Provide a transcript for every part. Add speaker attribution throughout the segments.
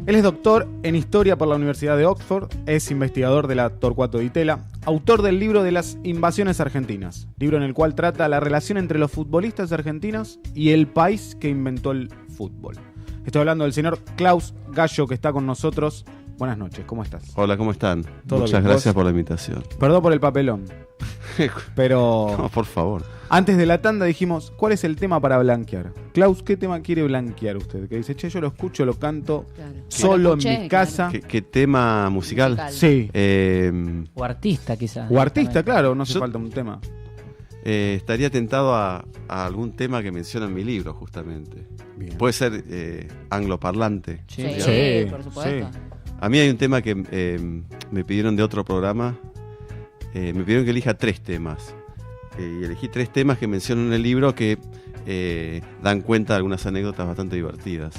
Speaker 1: Él es doctor en Historia por la Universidad de Oxford, es investigador de la Torcuato Di Tella, autor del libro de las invasiones argentinas, libro en el cual trata la relación entre los futbolistas argentinos y el país que inventó el fútbol. Estoy hablando del señor Klaus Gallo, que está con nosotros. Buenas noches, ¿cómo estás?
Speaker 2: Hola, ¿cómo están?
Speaker 1: ¿Todo
Speaker 2: Muchas
Speaker 1: bien,
Speaker 2: gracias
Speaker 1: vos?
Speaker 2: por la invitación.
Speaker 1: Perdón por el papelón, pero
Speaker 2: No, por favor.
Speaker 1: antes de la tanda dijimos, ¿cuál es el tema para blanquear? Klaus, ¿qué tema quiere blanquear usted? Que dice, che, yo lo escucho, lo canto solo
Speaker 3: Lo escuché,
Speaker 1: en mi casa.
Speaker 3: claro.
Speaker 2: ¿Qué tema musical?
Speaker 3: Musical.
Speaker 1: Sí.
Speaker 4: O artista, quizás.
Speaker 1: O artista, claro, no hace
Speaker 2: Yo-
Speaker 1: falta un tema.
Speaker 2: Estaría tentado a algún tema que menciona en mi libro, justamente.
Speaker 1: Bien.
Speaker 2: Puede ser angloparlante.
Speaker 3: Sí,
Speaker 1: Sí,
Speaker 3: por supuesto.
Speaker 2: A mí hay un tema que me pidieron de otro programa. Me pidieron que elija 3 temas. Y elegí 3 temas que menciono en el libro que dan cuenta de algunas anécdotas bastante divertidas.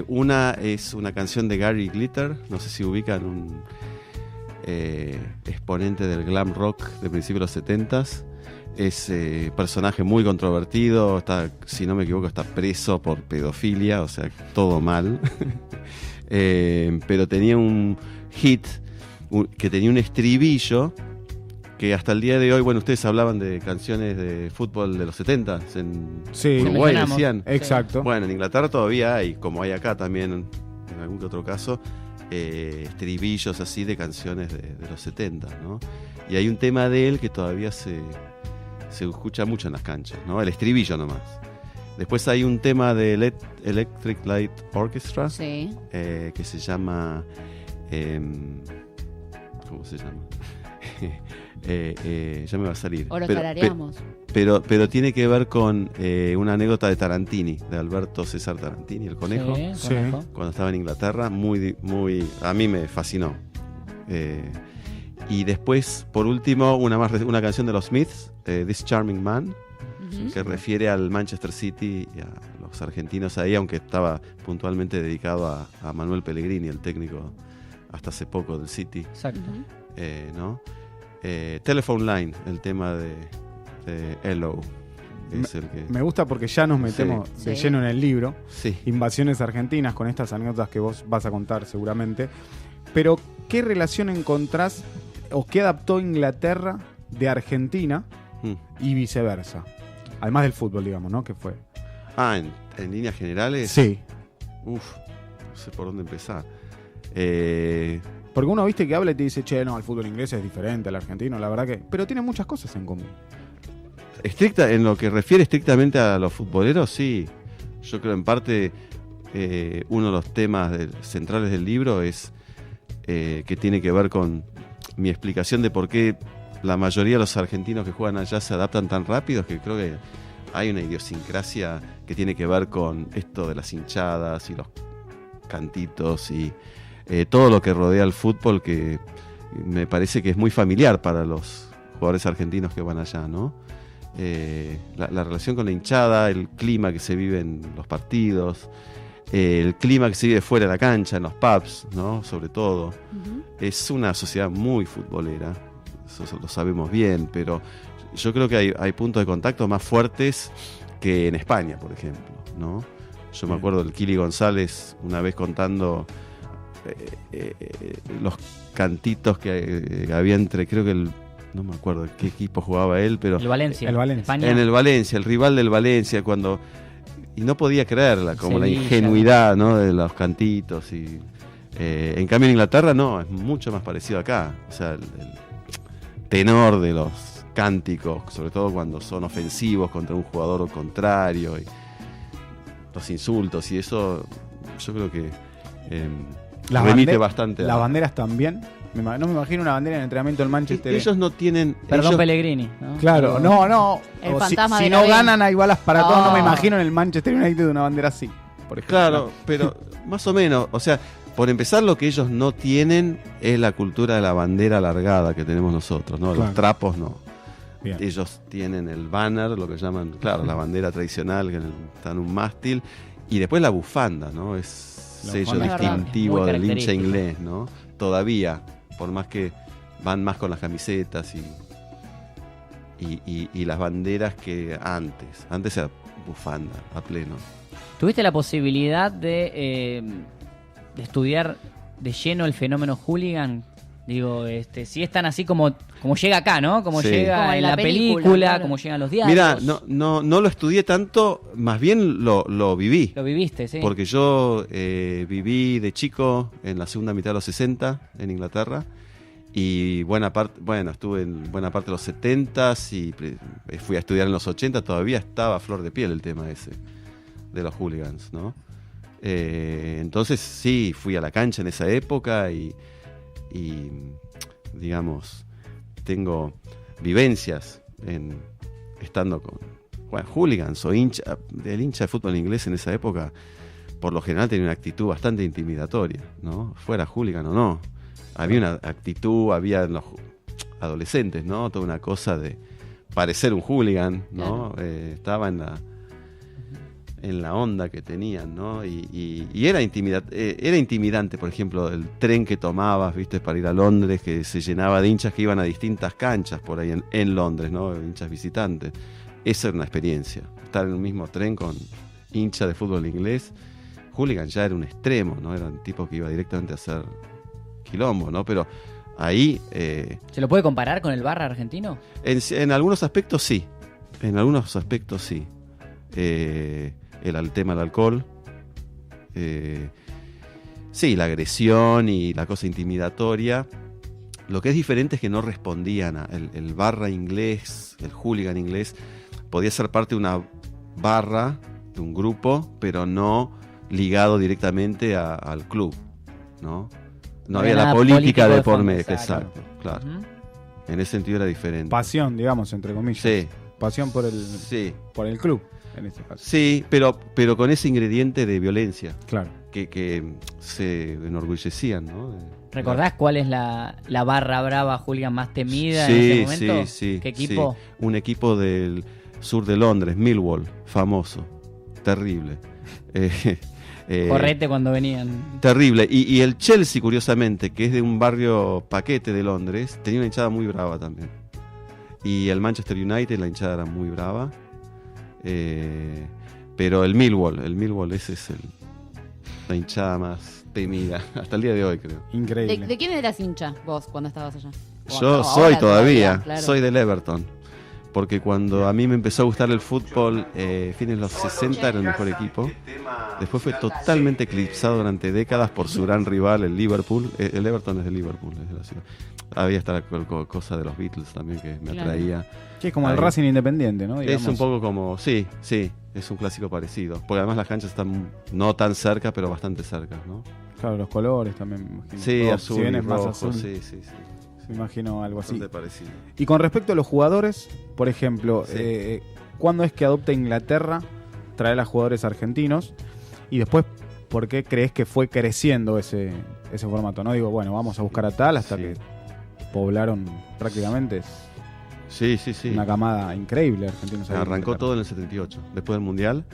Speaker 2: Una es una canción de Gary Glitter, no sé si ubican, un exponente del glam rock de principios de los 70s. Es personaje muy controvertido, si no me equivoco está preso por pedofilia, o sea, todo mal. Pero tenía un hit que tenía un estribillo que hasta el día de hoy, bueno, ustedes hablaban de canciones de fútbol de los 70s en
Speaker 1: Sí,
Speaker 2: Uruguay,
Speaker 4: mencionamos.
Speaker 2: decían.
Speaker 1: exacto.
Speaker 2: Bueno, en Inglaterra todavía hay, como hay acá también, en algún que otro caso, estribillos así de canciones de los 70, ¿no? Y hay un tema de él que todavía se escucha mucho en las canchas, ¿no? El estribillo nomás. Después hay un tema de Electric Light Orchestra,
Speaker 3: Sí.
Speaker 2: que se llama... ¿cómo se llama? Ya me va a salir.
Speaker 3: O lo
Speaker 2: Pero-
Speaker 3: tarareamos.
Speaker 2: pero tiene que ver con una anécdota de Tarantini, de Alberto César Tarantini, el conejo,
Speaker 1: Sí.
Speaker 2: cuando estaba en Inglaterra, muy, a mí me fascinó. Y después, por último, una canción de los Smiths, This Charming Man,
Speaker 3: Ujú.
Speaker 2: que refiere al Manchester City y a los argentinos ahí, aunque estaba puntualmente dedicado a Manuel Pellegrini, el técnico hasta hace poco del City,
Speaker 4: Exacto.
Speaker 3: Ujú.
Speaker 2: ¿no? Telephone Line, el tema de Hello, es el que...
Speaker 1: Me gusta porque ya nos metemos
Speaker 3: Sí.
Speaker 1: de
Speaker 3: Sí.
Speaker 1: lleno en el libro.
Speaker 2: Sí.
Speaker 1: Invasiones argentinas, con estas anécdotas que vos vas a contar seguramente. Pero, ¿qué relación encontrás o qué adaptó Inglaterra de Argentina y viceversa? Además del fútbol, digamos, ¿no? ¿Qué fue?
Speaker 2: En líneas generales,
Speaker 1: Sí.
Speaker 2: no sé por dónde empezar.
Speaker 1: Porque uno, viste, que habla y te dice, che, no, el fútbol inglés es diferente al argentino, la verdad que... Pero tiene muchas cosas en común.
Speaker 2: En lo que refiere estrictamente a los futboleros, sí. Yo creo en parte uno de los temas centrales del libro es que tiene que ver con mi explicación de por qué la mayoría de los argentinos que juegan allá se adaptan tan rápido, que creo que hay una idiosincrasia que tiene que ver con esto de las hinchadas y los cantitos y todo lo que rodea al fútbol, que me parece que es muy familiar para los jugadores argentinos que van allá, ¿no? La relación con la hinchada, el clima que se vive en los partidos, el clima que se vive fuera de la cancha, en los pubs, ¿no? Sobre todo.
Speaker 3: Ujú.
Speaker 2: Es una sociedad muy futbolera, eso lo sabemos bien, pero yo creo que hay puntos de contacto más fuertes que en España, por ejemplo, ¿no? Yo me
Speaker 1: Bien.
Speaker 2: acuerdo del Kili González una vez contando los cantitos que había entre, creo que no me acuerdo qué equipo jugaba él, pero
Speaker 4: El Valencia.
Speaker 1: El Valencia.
Speaker 4: España.
Speaker 2: en el Valencia, el rival del Valencia, y no podía creerla, como la
Speaker 4: Sevilla.
Speaker 2: ingenuidad, ¿no? De los cantitos. Y en cambio en Inglaterra no, es mucho más parecido acá. O sea, el tenor de los cánticos, sobre todo cuando son ofensivos contra un jugador contrario, y los insultos y eso, yo creo que remite bastante
Speaker 1: Las banderas también. No me imagino una bandera en el entrenamiento del Manchester.
Speaker 2: Ellos no tienen...
Speaker 4: Perdón,
Speaker 2: ellos-
Speaker 4: Pellegrini. ¿no?
Speaker 1: Claro, no.
Speaker 3: El
Speaker 1: O
Speaker 3: fantasma
Speaker 1: si
Speaker 3: de
Speaker 1: no
Speaker 3: la
Speaker 1: ganan, hay balas para todos. No me
Speaker 3: Oh.
Speaker 1: imagino en el Manchester United una bandera así, por ejemplo.
Speaker 2: Claro, pero más o menos, o sea, por empezar lo que ellos no tienen es la cultura de la bandera alargada que tenemos nosotros, ¿no?
Speaker 1: Claro.
Speaker 2: Los trapos no.
Speaker 1: Bien.
Speaker 2: Ellos tienen el banner, lo que llaman, claro, la bandera tradicional que está en un mástil, y después la bufanda, ¿no? Es
Speaker 1: La
Speaker 2: sello
Speaker 1: bufanda
Speaker 3: es
Speaker 2: distintivo
Speaker 4: muy
Speaker 2: del hincha
Speaker 4: característico.
Speaker 2: inglés, ¿no? Todavía, por más que van más con las camisetas y las banderas que antes era bufanda a pleno.
Speaker 4: ¿Tuviste la posibilidad de estudiar de lleno el fenómeno hooligan? Digo, si es tan así como llega acá, ¿no? Como
Speaker 2: Sí.
Speaker 4: llega
Speaker 3: Como
Speaker 4: en la película,
Speaker 3: claro.
Speaker 4: como llegan los diarios.
Speaker 2: Mira, no lo estudié tanto, más bien lo viví.
Speaker 4: Lo viviste, sí.
Speaker 2: Porque yo viví de chico en la segunda mitad de los 60 en Inglaterra y estuve en buena parte de los 70s y fui a estudiar en los 80, todavía estaba a flor de piel el tema ese de los hooligans, ¿no? Entonces sí, fui a la cancha en esa época y digamos, tengo vivencias estando con hooligans o el hincha de fútbol inglés en esa época. Por lo general tenía una actitud bastante intimidatoria, ¿no? Fuera hooligan o no. Había una actitud, había en los adolescentes, ¿no? Toda una cosa de parecer un hooligan, ¿no? Estaba en la onda que tenían, ¿no? Y era intimidante, por ejemplo, el tren que tomabas, ¿viste? Para ir a Londres, que se llenaba de hinchas que iban a distintas canchas por ahí en Londres, ¿no? Hinchas visitantes. Esa era una experiencia. Estar en un mismo tren con hinchas de fútbol inglés. Hooligan ya era un extremo, ¿no? Era un tipo que iba directamente a hacer quilombo, ¿no? Pero ahí...
Speaker 4: ¿Se lo puede comparar con el Barra argentino?
Speaker 2: En algunos aspectos sí. En algunos aspectos sí. El tema del alcohol. Sí, la agresión y la cosa intimidatoria. Lo que es diferente es que no respondían el barra inglés, el hooligan inglés, podía ser parte de una barra, de un grupo, pero no ligado directamente al club, ¿no? No había la política de por medio, exacto, claro. En ese sentido era diferente.
Speaker 1: Pasión, digamos, entre comillas.
Speaker 2: Sí.
Speaker 1: Pasión por el club, en este caso.
Speaker 2: Sí, pero con ese ingrediente de violencia.
Speaker 1: Claro.
Speaker 2: Que se enorgullecían, ¿no?
Speaker 4: ¿Recordás cuál es la barra brava hooligan más temida en ese momento?
Speaker 2: Sí.
Speaker 4: ¿Qué equipo?
Speaker 2: Sí. Un equipo del sur de Londres, Millwall, famoso, terrible.
Speaker 4: Correte cuando venían.
Speaker 2: Terrible. Y el Chelsea, curiosamente, que es de un barrio paquete de Londres, tenía una hinchada muy brava también. Y el Manchester United, la hinchada era muy brava. Pero el Millwall, ese es la hinchada más temida, hasta el día de hoy, creo.
Speaker 1: Increíble.
Speaker 3: ¿De quién eras hincha vos cuando estabas allá?
Speaker 2: Yo soy todavía,
Speaker 3: claro.
Speaker 2: soy del Everton. Porque cuando a mí me empezó a gustar el fútbol, fines de los 60 era el mejor equipo. Después fue totalmente eclipsado durante décadas por su gran rival, el Liverpool. El Everton es de Liverpool, es de la ciudad. Había hasta la cosa de los Beatles también que me atraía.
Speaker 1: Sí, es como el Racing Independiente, ¿no? Digamos.
Speaker 2: Es un poco como, sí, es un clásico parecido. Porque además las canchas están no tan cerca, pero bastante cerca, ¿no?
Speaker 1: Claro, los colores también, me imagino.
Speaker 2: Sí,
Speaker 1: Todo,
Speaker 2: azul
Speaker 1: si bien
Speaker 2: y
Speaker 1: es más
Speaker 2: rojo,
Speaker 1: azul,
Speaker 2: sí.
Speaker 1: me imagino algo así.
Speaker 2: Bastante parecido.
Speaker 1: Y con respecto a los jugadores, por ejemplo,
Speaker 2: Sí.
Speaker 1: ¿cuándo es que adopta Inglaterra traer a jugadores argentinos? Y después, ¿por qué crees que fue creciendo ese formato? No digo, bueno, vamos a buscar a tal hasta
Speaker 2: Sí.
Speaker 1: que poblaron prácticamente
Speaker 2: Sí.
Speaker 1: una camada increíble de argentinos. ahí en
Speaker 2: Arrancó
Speaker 1: Inglaterra.
Speaker 2: todo en el 78, después del Mundial,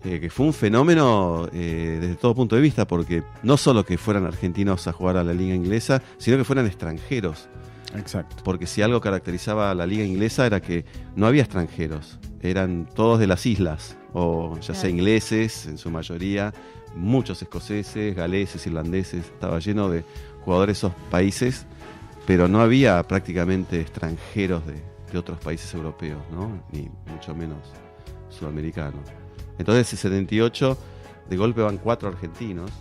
Speaker 2: que fue un fenómeno desde todo punto de vista, porque no solo que fueran argentinos a jugar a la liga inglesa, sino que fueran extranjeros.
Speaker 1: Exacto.
Speaker 2: Porque si algo caracterizaba a la liga inglesa era que no había extranjeros, eran todos de las islas, o ya sea
Speaker 3: Claro.
Speaker 2: ingleses en su mayoría, muchos escoceses, galeses, irlandeses, estaba lleno de jugadores de esos países, pero no había prácticamente extranjeros de otros países europeos, ¿no? Ni mucho menos sudamericanos. Entonces en 78 de golpe van 4 argentinos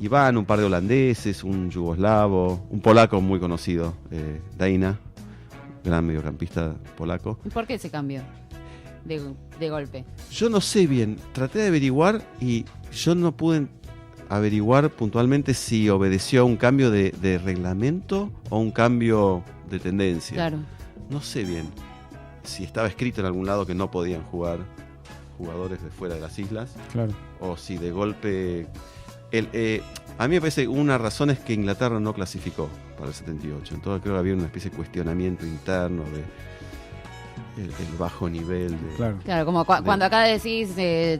Speaker 2: y van un par de holandeses, un yugoslavo, un polaco muy conocido, Daina, gran mediocampista polaco.
Speaker 3: ¿Y por qué ese cambio de golpe?
Speaker 2: Yo no sé bien, traté de averiguar y yo no pude averiguar puntualmente si obedeció a un cambio de reglamento o un cambio de tendencia.
Speaker 3: Claro.
Speaker 2: No sé bien si estaba escrito en algún lado que no podían jugar jugadores de fuera de las islas
Speaker 1: Claro.
Speaker 2: o si de golpe... a mí me parece una razón es que Inglaterra no clasificó para el 78, entonces creo que había una especie de cuestionamiento interno de el bajo nivel de...
Speaker 1: Claro.
Speaker 3: Claro, como cuando acá decís,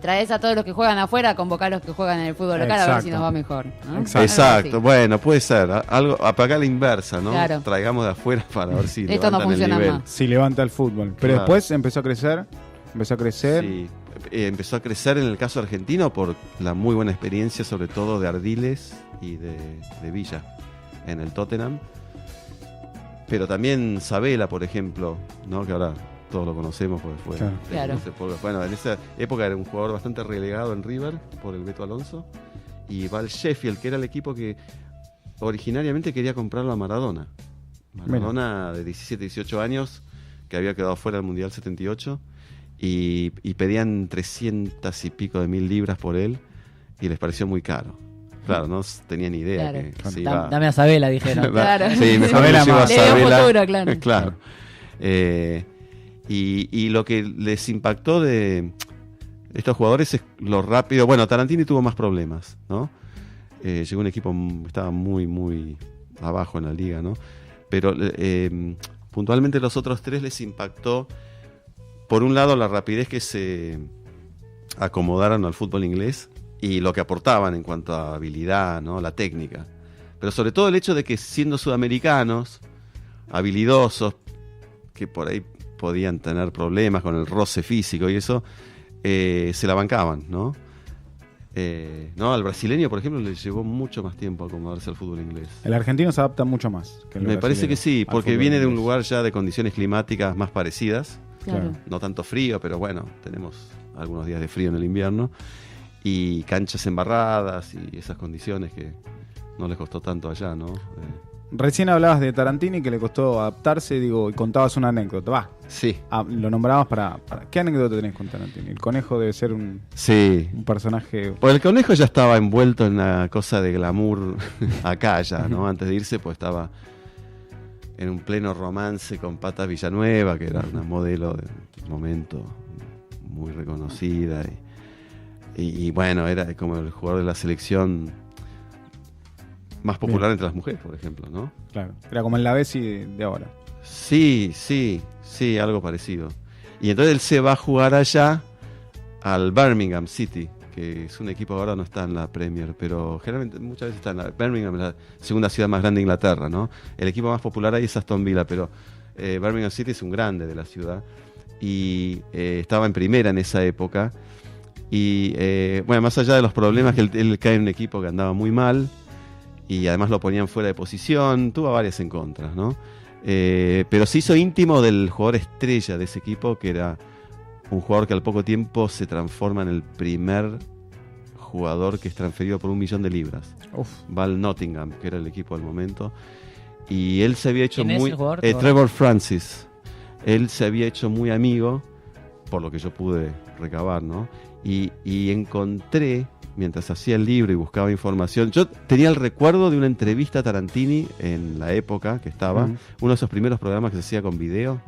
Speaker 3: traes a todos los que juegan afuera, convocá a los que juegan en el fútbol local a ver
Speaker 1: Exacto.
Speaker 3: si nos va mejor, ¿no?
Speaker 1: Exacto.
Speaker 2: Exacto,
Speaker 3: Algo así.
Speaker 2: bueno, puede ser, algo para la inversa, ¿no?
Speaker 3: Claro.
Speaker 2: Traigamos de afuera para ver si
Speaker 3: Esto no
Speaker 2: levantan el
Speaker 3: funciona
Speaker 2: nivel.
Speaker 3: más.
Speaker 1: Sí, levanta el fútbol. Pero
Speaker 2: Claro.
Speaker 1: después empezó a crecer.
Speaker 2: Sí, empezó a crecer en el caso argentino por la muy buena experiencia, sobre todo de Ardiles y de Villa en el Tottenham. Pero también Sabela, por ejemplo, ¿no? Que ahora todos lo conocemos porque fue.
Speaker 3: Claro.
Speaker 2: Bueno, en esa época era un jugador bastante relegado en River por el Beto Alonso. Y va al Sheffield, que era el equipo que originariamente quería comprarlo a Maradona. Maradona de 17, 18 años, que había quedado fuera del Mundial 78. Y pedían 300 y pico de 1000 libras por él. Y les pareció muy caro. Claro, no tenían idea
Speaker 3: Claro.
Speaker 2: que se iba.
Speaker 4: Dame a Sabela, dijeron.
Speaker 3: Claro.
Speaker 2: Sí, mejor
Speaker 1: Sabela
Speaker 2: que llevo a
Speaker 1: más.
Speaker 3: Le dio
Speaker 2: Sabela.
Speaker 3: futuro, claro.
Speaker 2: Claro. Y lo que les impactó de estos jugadores es lo rápido. Bueno, Tarantini tuvo más problemas, ¿no? Llegó un equipo, estaba muy, muy abajo en la liga, ¿no? Pero puntualmente los otros tres les impactó, por un lado, la rapidez que se acomodaron al fútbol inglés y lo que aportaban en cuanto a habilidad, ¿no? La técnica. Pero sobre todo el hecho de que siendo sudamericanos, habilidosos, que por ahí podían tener problemas con el roce físico y eso, se la bancaban, ¿no? No, al brasileño, por ejemplo, le llevó mucho más tiempo acomodarse al fútbol inglés.
Speaker 1: El argentino se adapta mucho más que el
Speaker 2: Me parece
Speaker 1: brasileño
Speaker 2: que sí,
Speaker 1: al
Speaker 2: porque
Speaker 1: fútbol
Speaker 2: viene de un
Speaker 1: inglés.
Speaker 2: lugar ya de condiciones climáticas más parecidas.
Speaker 3: Claro.
Speaker 2: No tanto frío, pero bueno, tenemos algunos días de frío en el invierno. Y canchas embarradas y esas condiciones que no les costó tanto allá, ¿no?
Speaker 1: Recién hablabas de Tarantini, que le costó adaptarse, digo, y contabas una anécdota.
Speaker 2: Sí.
Speaker 1: Lo nombrabas para... ¿Qué anécdota tenés con Tarantini? El conejo debe ser un
Speaker 2: Sí.
Speaker 1: personaje...
Speaker 2: Pues el conejo ya estaba envuelto en una cosa de glamour acá ya, ¿no? Antes de irse, pues estaba en un pleno romance con Pata Villanueva, que era una modelo de momento muy reconocida. Y bueno, era como el jugador de la selección más popular entre las mujeres, por ejemplo, ¿no?
Speaker 1: Claro, era como el Lavesi de ahora.
Speaker 2: Sí, algo parecido. Y entonces él se va a jugar allá al Birmingham City, que es un equipo que ahora no está en la Premier, pero generalmente muchas veces está en la Birmingham, la segunda ciudad más grande de Inglaterra, ¿no? El equipo más popular ahí es Aston Villa, pero Birmingham City es un grande de la ciudad y estaba en primera en esa época. Y bueno, más allá de los problemas que él cae en un equipo que andaba muy mal y además lo ponían fuera de posición, tuvo varias en contra, ¿no? Pero se hizo íntimo del jugador estrella de ese equipo, que era un jugador que al poco tiempo se transforma en el primer jugador que es transferido por 1 millón de libras.
Speaker 1: Uf.
Speaker 2: Va al Nottingham, que era el equipo al momento, y él se había hecho
Speaker 4: ¿Quién es
Speaker 2: muy...
Speaker 4: el jugador?
Speaker 2: Trevor Francis. Él se había hecho muy amigo, por lo que yo pude recabar, ¿no? Y encontré, mientras hacía el libro y buscaba información, yo tenía el recuerdo de una entrevista a Tarantini en la época que estaba, uno de esos primeros programas que se hacía con video,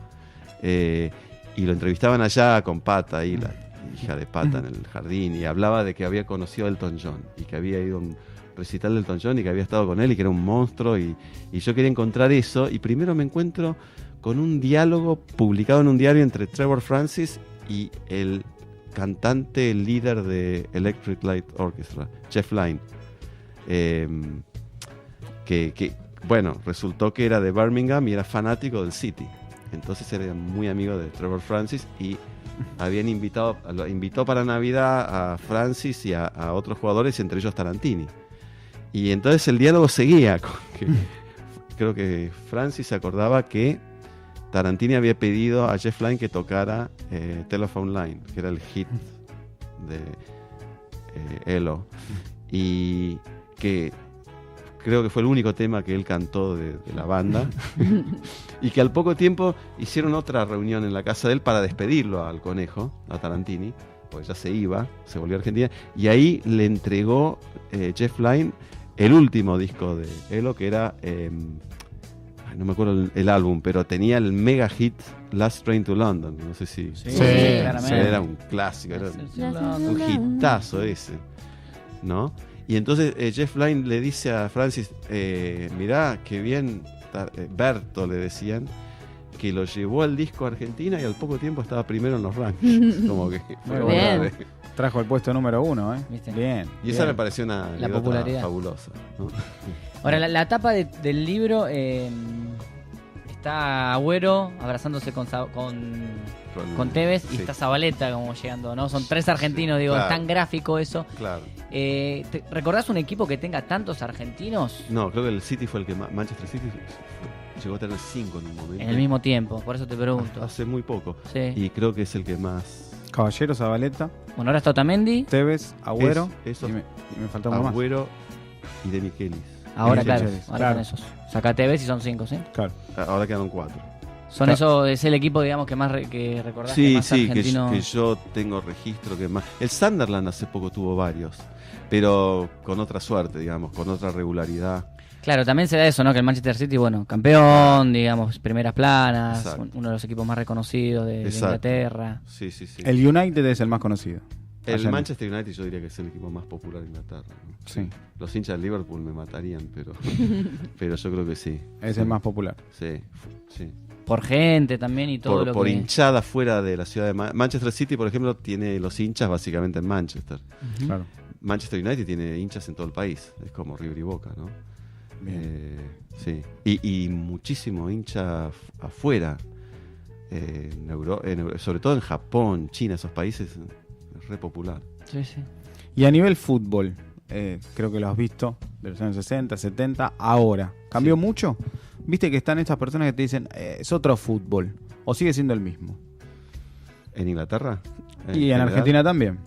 Speaker 2: y lo entrevistaban allá con Pata, ahí la hija de Pata en el jardín, y hablaba de que había conocido a Elton John, y que había ido a un recital de Elton John, y que había estado con él, y que era un monstruo, y yo quería encontrar eso, y primero me encuentro con un diálogo publicado en un diario entre Trevor Francis y el cantante, el líder de Electric Light Orchestra, Jeff Lynne, que bueno, resultó que era de Birmingham y era fanático del City. Entonces era muy amigo de Trevor Francis y lo invitó para Navidad a Francis y a otros jugadores, entre ellos Tarantini. Y entonces el diálogo seguía. Creo que Francis se acordaba que Tarantini había pedido a Jeff Lynne que tocara Telephone Line, que era el hit de Elo, y que creo que fue el único tema que él cantó de la banda, y que al poco tiempo hicieron otra reunión en la casa de él para despedirlo al conejo, a Tarantini, porque ya se iba, se volvió a Argentina, y ahí le entregó Jeff Lynne el último disco de Elo, que era... no me acuerdo el álbum, pero tenía el mega hit Last Train to London. No sé si...
Speaker 4: Sí,
Speaker 1: claramente.
Speaker 2: Era un clásico, era un hitazo ese, ¿no? Y entonces Jeff Lynne le dice a Francis, mirá, qué bien, Berto le decían, que lo llevó al disco a Argentina y al poco tiempo estaba primero en los rankings. Como que fue
Speaker 1: Muy bien.
Speaker 2: grave.
Speaker 1: Trajo el puesto número 1, ¿eh?
Speaker 4: ¿Viste?
Speaker 1: Bien.
Speaker 2: Y esa me pareció una
Speaker 4: La
Speaker 2: anécdota
Speaker 4: popularidad.
Speaker 2: fabulosa, ¿no?
Speaker 4: Ahora, la tapa del libro está Agüero abrazándose con con Tevez y
Speaker 2: Sí.
Speaker 4: está Zabaleta como llegando, ¿no? Son 3 argentinos, digo,
Speaker 2: Claro.
Speaker 4: es tan gráfico eso.
Speaker 2: Claro.
Speaker 4: ¿Recordás un equipo que tenga tantos argentinos
Speaker 2: No, creo que el City fue el que más. Manchester City llegó a tener 5 en un momento.
Speaker 4: en el mismo tiempo? Por eso te pregunto.
Speaker 2: Hace muy poco.
Speaker 4: Sí.
Speaker 2: Y creo que es el que más.
Speaker 1: Caballero, Zabaleta,
Speaker 4: Bueno, ahora está Otamendi.
Speaker 1: Tevez, Agüero.
Speaker 2: Eso.
Speaker 1: Y me falta uno más.
Speaker 2: Agüero y De Michelis.
Speaker 4: Ahora,
Speaker 1: Sí,
Speaker 4: claro,
Speaker 1: sí, sí,
Speaker 4: ahora
Speaker 1: claro.
Speaker 4: con esos. Saca Tevez y son 5, ¿sí?
Speaker 1: Claro.
Speaker 2: Ahora quedaron 4.
Speaker 4: Son eso, es el equipo, digamos, que más que recordás que
Speaker 2: Sí,
Speaker 4: más
Speaker 2: sí,
Speaker 4: argentinos.
Speaker 2: que yo tengo registro que más. El Sunderland hace poco tuvo varios, pero con otra suerte, digamos, con otra regularidad.
Speaker 4: Claro, también se da eso, ¿no? Que el Manchester City, bueno, campeón, digamos, primeras planas,
Speaker 2: Exacto.
Speaker 4: uno de los equipos más reconocidos de
Speaker 2: Exacto.
Speaker 4: Inglaterra.
Speaker 2: Sí, sí, sí.
Speaker 1: El United es el más conocido.
Speaker 2: El
Speaker 1: Allá no.
Speaker 2: Manchester United yo diría que es el equipo más popular de Inglaterra, ¿no?
Speaker 1: Sí,
Speaker 2: Los hinchas de Liverpool me matarían, pero yo creo que sí.
Speaker 1: es
Speaker 2: Sí.
Speaker 1: el más popular.
Speaker 2: Sí, sí.
Speaker 4: Por gente también y todo lo
Speaker 2: Por
Speaker 4: que...
Speaker 2: hinchada fuera de la ciudad de Manchester City, por ejemplo, tiene los hinchas básicamente en Manchester.
Speaker 4: Ujú.
Speaker 1: Claro.
Speaker 2: Manchester United tiene hinchas en todo el país, es como River y Boca, ¿no?
Speaker 1: Bien.
Speaker 2: Sí. Y muchísimo hincha afuera, sobre todo en Japón, China, esos países, es re popular.
Speaker 4: Sí, sí.
Speaker 1: Y a nivel fútbol, creo que lo has visto, de los años 60, 70, ahora. ¿Cambió
Speaker 2: Sí.
Speaker 1: mucho? Viste que están estas personas que te dicen, es otro fútbol, o sigue siendo el mismo.
Speaker 2: ¿En Inglaterra?
Speaker 1: Y en
Speaker 2: general,
Speaker 1: Argentina también.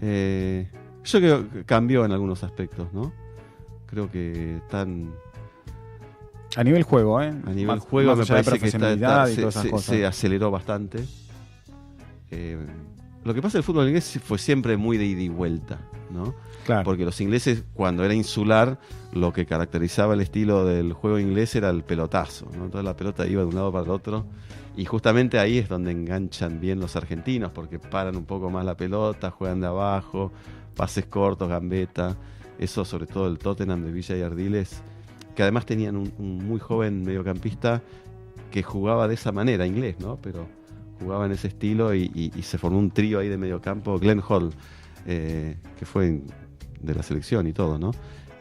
Speaker 2: Yo creo que cambió en algunos aspectos, ¿no? Creo que están
Speaker 1: A nivel juego, ¿eh?
Speaker 2: a nivel
Speaker 1: Más-
Speaker 2: juego
Speaker 1: más
Speaker 2: me
Speaker 1: allá de
Speaker 2: parece que
Speaker 1: profesionalidad y todas esas cosas.
Speaker 2: se aceleró bastante. Lo que pasa del fútbol inglés fue siempre muy de ida y vuelta, ¿no?
Speaker 1: Claro.
Speaker 2: Porque los ingleses, cuando era insular, lo que caracterizaba el estilo del juego inglés era el pelotazo, ¿no? Toda la pelota iba de un lado para el otro. Y justamente ahí es donde enganchan bien los argentinos, porque paran un poco más la pelota, juegan de abajo, pases cortos, gambeta. Eso sobre todo el Tottenham de Villa y Ardiles, que además tenían un muy joven mediocampista que jugaba de esa manera, inglés, ¿no? Pero jugaba en ese estilo y se formó un trío ahí de mediocampo, Glenn Hall, que fue de la selección y todo, ¿no?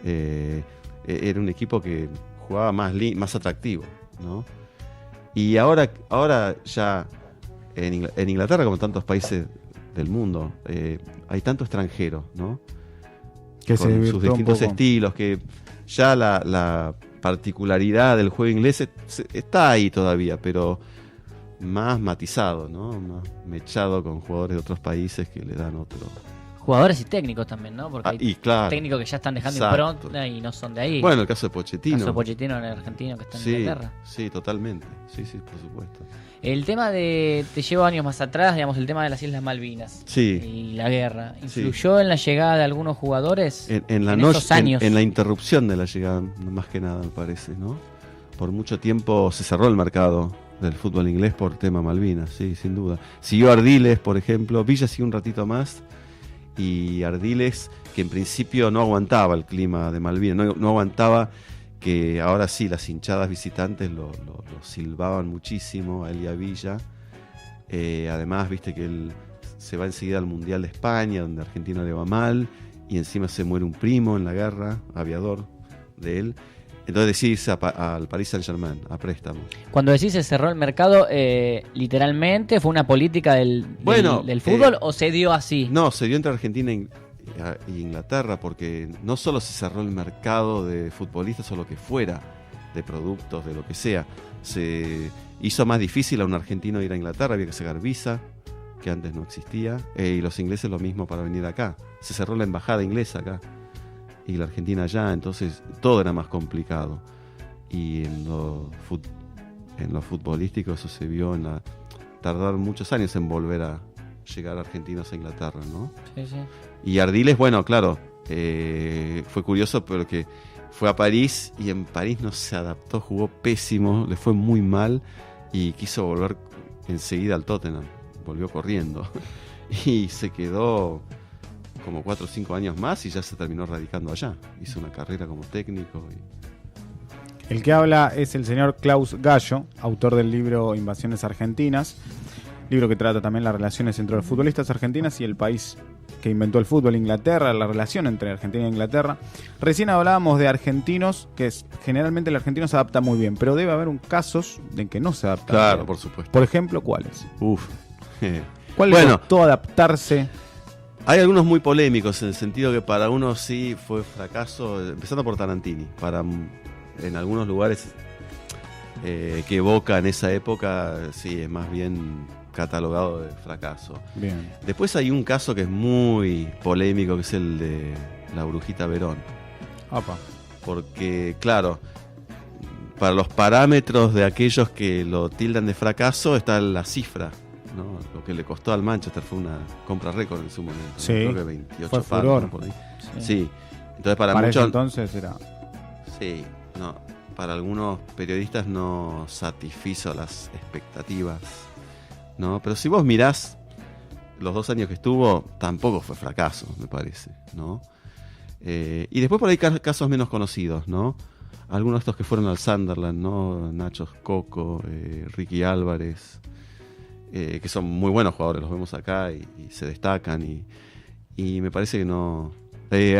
Speaker 2: Era un equipo que jugaba más atractivo, ¿no? Y ahora ya en Inglaterra, como en tantos países del mundo, hay tanto extranjero, ¿no?
Speaker 1: Que se
Speaker 2: Con sus
Speaker 1: divirtió un
Speaker 2: distintos
Speaker 1: poco.
Speaker 2: estilos, que ya la particularidad del juego inglés está ahí todavía, pero más matizado, ¿no? Más mechado con jugadores de otros países que le dan otro.
Speaker 4: Jugadores y técnicos también, ¿no? Porque hay
Speaker 2: Y claro.
Speaker 4: técnicos que ya están dejando
Speaker 2: Exacto.
Speaker 4: impronta y no son de ahí.
Speaker 2: Bueno, el caso de
Speaker 4: el
Speaker 2: Pochettino.
Speaker 4: caso de Pochettino en el argentino que está en
Speaker 2: Sí,
Speaker 4: Inglaterra.
Speaker 2: sí, totalmente. Sí, sí, por supuesto.
Speaker 4: El tema de, te llevo años más atrás, digamos, el tema de las Islas Malvinas
Speaker 2: Sí.
Speaker 4: y la guerra,
Speaker 2: Sí.
Speaker 4: ¿influyó en la llegada de algunos jugadores
Speaker 2: En la
Speaker 4: en
Speaker 2: noche,
Speaker 4: esos años?
Speaker 2: en la interrupción de la llegada, más que nada, me parece, ¿no? Por mucho tiempo se cerró el mercado del fútbol inglés por tema Malvinas, sí, sin duda. Siguió Ardiles, por ejemplo. Villa siguió un ratito más. Y Ardiles, que en principio no aguantaba el clima de Malvinas, no aguantaba que ahora sí las hinchadas visitantes lo silbaban muchísimo a él y a Villa. Además, viste que él se va enseguida al Mundial de España, donde Argentina le va mal, y encima se muere un primo en la guerra, aviador de él. Entonces decide irse al Paris Saint-Germain, a préstamo.
Speaker 4: Cuando decís se cerró el mercado, literalmente fue una política del fútbol o se dio así.
Speaker 2: No, se dio entre Argentina y Inglaterra, porque no solo se cerró el mercado de futbolistas o lo que fuera, de productos, de lo que sea, se hizo más difícil a un argentino ir a Inglaterra, había que sacar visa, que antes no existía, y los ingleses lo mismo para venir acá. Se cerró la embajada inglesa acá y la Argentina allá, entonces todo era más complicado. Y en lo futbolístico eso se vio tardar muchos años en volver a llegar argentinos a Inglaterra, ¿no?
Speaker 4: Sí, sí.
Speaker 2: Y Ardiles, bueno, claro, fue curioso porque fue a París y en París no se adaptó, jugó pésimo, le fue muy mal y quiso volver enseguida al Tottenham, volvió corriendo y se quedó como 4 o 5 años más y ya se terminó radicando allá. Hizo una carrera como técnico.
Speaker 1: El que habla es el señor Klaus Gallo, autor del libro Invasiones Argentinas, libro que trata también las relaciones entre los futbolistas argentinos y el país que inventó el fútbol, Inglaterra, la relación entre Argentina e Inglaterra. Recién hablábamos de argentinos, que generalmente el argentino se adapta muy bien, pero debe haber casos en que no se adapta
Speaker 2: Claro,
Speaker 1: bien.
Speaker 2: por supuesto.
Speaker 1: Por ejemplo, ¿cuáles? ¿Cuál le
Speaker 2: Bueno.
Speaker 1: costó adaptarse?
Speaker 2: Hay algunos muy polémicos en el sentido que para unos sí fue fracaso, empezando por Tarantini. En algunos lugares que Boca en esa época sí es más bien catalogado de fracaso.
Speaker 1: Bien.
Speaker 2: Después hay un caso que es muy polémico, que es el de la Brujita Verón.
Speaker 1: Opa.
Speaker 2: Porque, claro, para los parámetros de aquellos que lo tildan de fracaso está la cifra, ¿no? Lo que le costó al Manchester fue una compra récord en su momento. ¿no?
Speaker 1: Sí,
Speaker 2: Creo que 28
Speaker 1: fue
Speaker 2: palos,
Speaker 1: furor.
Speaker 2: ¿no? Por ahí.
Speaker 4: Sí.
Speaker 2: Sí. Entonces para
Speaker 1: Para ese
Speaker 2: muchos...
Speaker 1: entonces era...
Speaker 2: Sí, no. Para algunos periodistas no satisfizo las expectativas, ¿no? Pero si vos mirás los 2 años que estuvo, tampoco fue fracaso, me parece, ¿no? Y después por ahí casos menos conocidos, ¿no? Algunos de estos que fueron al Sunderland, ¿no? Nacho Coco, Ricky Álvarez, que son muy buenos jugadores, los vemos acá y se destacan y me parece que no...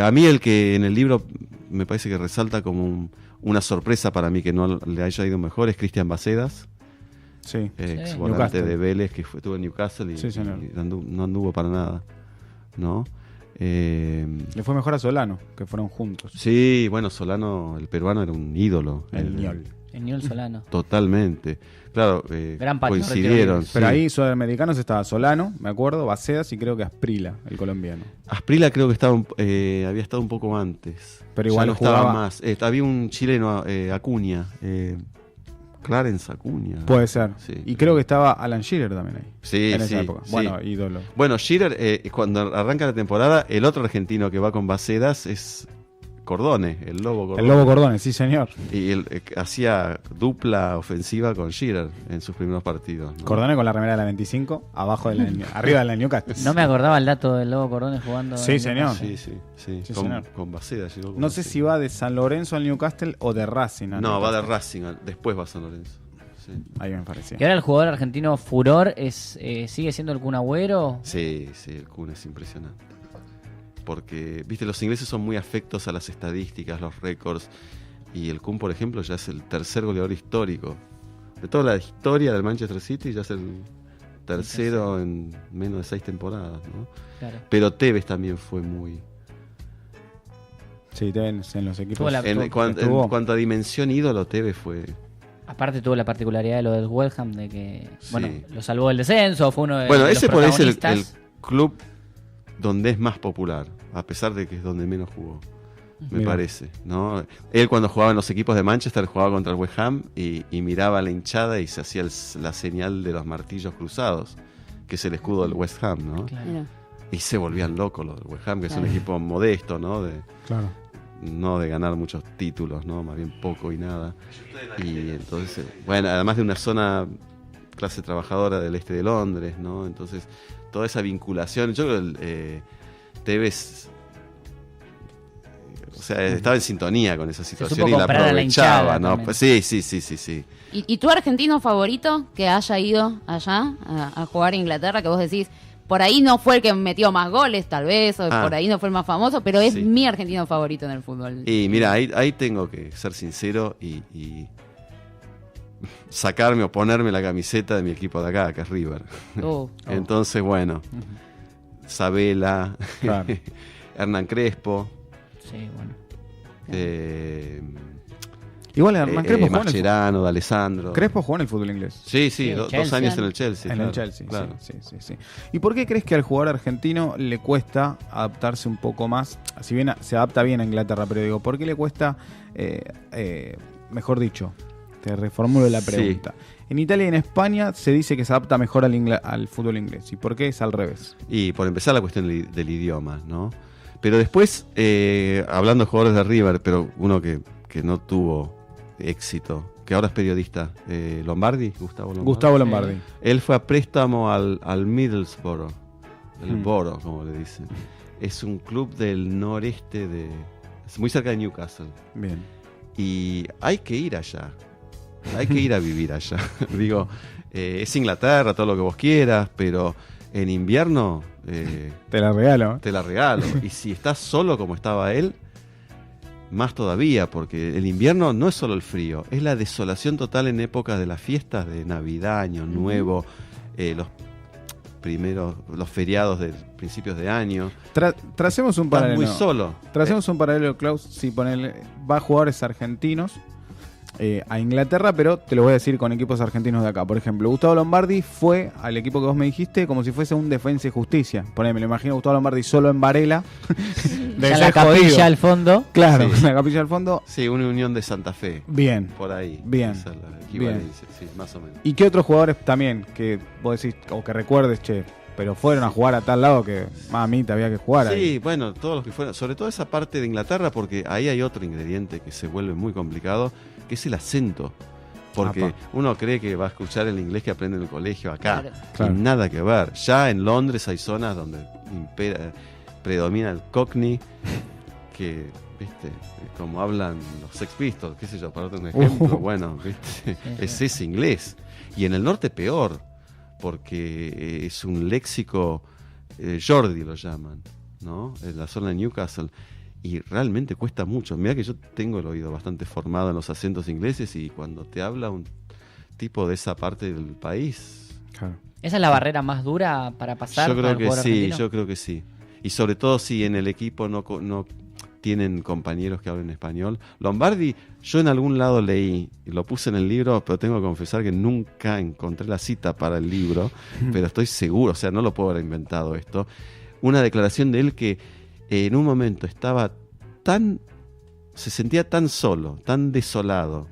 Speaker 2: a mí el que en el libro me parece que resalta como una sorpresa para mí que no le haya ido mejor es Cristian Bacedas,
Speaker 1: Sí.
Speaker 2: ex
Speaker 1: Newcastle.
Speaker 2: volante de Vélez que estuvo en Newcastle y,
Speaker 1: Sí, señor.
Speaker 2: y no anduvo para nada, ¿no?
Speaker 1: Le fue mejor a Solano, que fueron juntos.
Speaker 2: Sí, bueno, Solano, el peruano, era un ídolo.
Speaker 1: El ñol.
Speaker 4: El Ñol Solano.
Speaker 2: Totalmente. Claro,
Speaker 4: Gran pateador de
Speaker 2: coincidieron.
Speaker 4: tiros.
Speaker 1: Pero
Speaker 2: sí.
Speaker 1: ahí sudamericanos estaba Solano, me acuerdo, Bacedas y creo que Asprila, el colombiano.
Speaker 2: Asprila creo que había estado un poco antes.
Speaker 1: Pero igual
Speaker 2: ya no estaba
Speaker 1: jugaba-
Speaker 2: más. Había un chileno, Acuña, Clarence Acuña.
Speaker 1: Puede ser.
Speaker 2: Sí.
Speaker 1: Y creo que estaba Alan Shearer también ahí.
Speaker 2: Sí,
Speaker 1: en esa
Speaker 2: sí,
Speaker 1: época.
Speaker 2: sí.
Speaker 1: Bueno, ídolo.
Speaker 2: Bueno, Shearer, cuando arranca la temporada, el otro argentino que va con Bacedas es Cordone, el Lobo Cordone.
Speaker 1: El Lobo Cordones, sí señor.
Speaker 2: Y él hacía dupla ofensiva con Shearer en sus primeros partidos, ¿no?
Speaker 1: Cordones con la remera de la 25, abajo de arriba de la Newcastle.
Speaker 4: No me acordaba el dato del Lobo Cordones jugando.
Speaker 1: Sí,
Speaker 4: en
Speaker 1: señor.
Speaker 4: Newcastle.
Speaker 2: Sí.
Speaker 1: Sí,
Speaker 2: con,
Speaker 1: señor.
Speaker 2: con Bacedas llegó con
Speaker 1: No sé
Speaker 2: Bacedas.
Speaker 1: si va de San Lorenzo al Newcastle o de Racing al
Speaker 2: No, va de
Speaker 1: Newcastle.
Speaker 2: Racing, después va a San Lorenzo. Sí.
Speaker 1: Ahí me parecía.
Speaker 4: Y ahora el jugador argentino furor sigue siendo el Kun Agüero.
Speaker 2: Sí, el Kun es impresionante. Porque, viste, los ingleses son muy afectos a las estadísticas, los récords. Y el Kun, por ejemplo, ya es el tercer goleador histórico. De toda la historia del Manchester City, ya es el tercero en menos de 6 temporadas, ¿no?
Speaker 4: Claro.
Speaker 2: Pero Tevez también fue muy...
Speaker 1: Sí, en los equipos.
Speaker 4: Tuvo la-
Speaker 2: En
Speaker 1: estuvo.
Speaker 2: cuanto a dimensión ídolo, Tevez fue...
Speaker 4: Aparte tuvo la particularidad de lo del West Ham, de que,
Speaker 2: Sí.
Speaker 4: bueno, lo salvó del descenso, fue uno de,
Speaker 2: Bueno,
Speaker 4: de los
Speaker 2: ese por ahí es el
Speaker 4: protagonistas.
Speaker 2: club donde es más popular, a pesar de que es donde menos jugó, me
Speaker 1: Mira.
Speaker 2: parece, ¿no? Él cuando jugaba en los equipos de Manchester jugaba contra el West Ham y miraba a la hinchada y se hacía la señal de los martillos cruzados, que es el escudo del West Ham, ¿no?
Speaker 4: Claro.
Speaker 3: Mira.
Speaker 2: Y se volvían locos los del West Ham, que es un
Speaker 3: Claro.
Speaker 2: equipo modesto, ¿no?
Speaker 1: Claro.
Speaker 2: No de ganar muchos títulos, ¿no? Más bien poco y nada. Y entonces, bueno, además de una zona clase trabajadora del este de Londres, ¿no? Entonces, toda esa vinculación, yo creo que Tevez, o sea, estaba en sintonía con esa situación
Speaker 4: supo
Speaker 2: y la
Speaker 4: comprar a la
Speaker 2: aprovechaba,
Speaker 4: hinchada
Speaker 2: ¿no?
Speaker 4: también.
Speaker 2: Pues sí.
Speaker 3: ¿Y tu argentino favorito que haya ido allá a jugar a Inglaterra, que vos decís, por ahí no fue el que metió más goles, tal vez, o por ahí no fue el más famoso, pero es
Speaker 2: Sí.
Speaker 3: mi argentino favorito en el fútbol?
Speaker 2: Y mira, ahí tengo que ser sincero y sacarme o ponerme la camiseta de mi equipo de acá, que es River. Entonces, bueno, Sabela,
Speaker 1: Claro.
Speaker 2: Hernán Crespo,
Speaker 4: Sí, bueno.
Speaker 1: Igual Hernán Crespo jugó en el
Speaker 2: Mascherano, D'Alessandro.
Speaker 1: Crespo jugó en el fútbol inglés.
Speaker 2: Sí,
Speaker 4: Sí,
Speaker 2: 2
Speaker 4: Chelsea.
Speaker 2: años en el Chelsea.
Speaker 1: En
Speaker 2: claro,
Speaker 1: el Chelsea,
Speaker 2: claro.
Speaker 1: sí. ¿Y por qué crees que al jugador argentino le cuesta adaptarse un poco más? Si bien se adapta bien a Inglaterra, pero digo, ¿por qué le cuesta, mejor dicho, te reformulo la
Speaker 2: Sí.
Speaker 1: pregunta? En Italia y en España se dice que se adapta mejor al fútbol inglés. ¿Y por qué es al revés?
Speaker 2: Y por empezar la cuestión del idioma, ¿no? Pero después, hablando de jugadores de River, pero uno que no tuvo éxito, que ahora es periodista, Lombardi, Gustavo Lombardi.
Speaker 1: Gustavo Lombardi.
Speaker 2: Él fue a préstamo al Middlesbrough, el
Speaker 1: Hmm.
Speaker 2: Borough, como le dicen. Es un club del noreste es muy cerca de Newcastle.
Speaker 1: Bien.
Speaker 2: Y hay que ir allá. Hay que ir a vivir allá. Digo, es Inglaterra, todo lo que vos quieras, pero en invierno
Speaker 1: Te la regalo.
Speaker 2: te la regalo. Y si estás solo como estaba él, más todavía, porque el invierno no es solo el frío, es la desolación total en épocas de las fiestas de Navidad, Año Nuevo, los feriados de principios de año.
Speaker 1: Tracemos un
Speaker 2: Estás
Speaker 1: paralelo.
Speaker 2: muy solo.
Speaker 1: Tracemos un paralelo, Klaus, si va a jugadores argentinos a Inglaterra, pero te lo voy a decir con equipos argentinos de acá. Por ejemplo, Gustavo Lombardi fue al equipo que vos me dijiste como si fuese un Defensa y Justicia. Me lo imagino a Gustavo Lombardi solo en Varela.
Speaker 4: Ya la capilla al fondo.
Speaker 1: Claro,
Speaker 2: Sí.
Speaker 1: la capilla al fondo.
Speaker 2: Sí, una Unión de Santa Fe.
Speaker 1: Bien.
Speaker 2: Por ahí.
Speaker 1: Bien.
Speaker 2: Esa es la equivalencia, sí, más o menos.
Speaker 1: ¿Y qué otros jugadores también que vos decís, o que recuerdes, pero fueron a jugar a tal lado que, mamita, había que jugar ahí?
Speaker 2: Sí, bueno, todos los que fueron, sobre todo esa parte de Inglaterra, porque ahí hay otro ingrediente que se vuelve muy complicado, que es el acento. Porque
Speaker 1: Apa.
Speaker 2: uno cree que va a escuchar el inglés que aprende en el colegio acá.
Speaker 1: Claro.
Speaker 2: Y nada que ver. Ya en Londres hay zonas donde predomina el Cockney, que, viste, como hablan los Sex Pistols, qué sé yo, para darte un ejemplo, bueno, viste, es ese inglés. Y en el norte peor, porque es un léxico, Jordi lo llaman, ¿no? En la zona de Newcastle. Y realmente cuesta mucho. Mira que yo tengo el oído bastante formado en los acentos ingleses y cuando te habla un tipo de esa parte del país...
Speaker 1: Claro.
Speaker 4: ¿Esa es la barrera más dura para pasar?
Speaker 2: Yo
Speaker 4: para
Speaker 2: creo
Speaker 4: el
Speaker 2: que
Speaker 4: jugador
Speaker 2: sí,
Speaker 4: argentino?
Speaker 2: yo creo que sí. Y sobre todo si en el equipo no tienen compañeros que hablen español. Lombardi, yo en algún lado leí, y lo puse en el libro, pero tengo que confesar que nunca encontré la cita para el libro, pero estoy seguro, o sea, no lo puedo haber inventado esto. Una declaración de él que en un momento se sentía tan solo, tan desolado,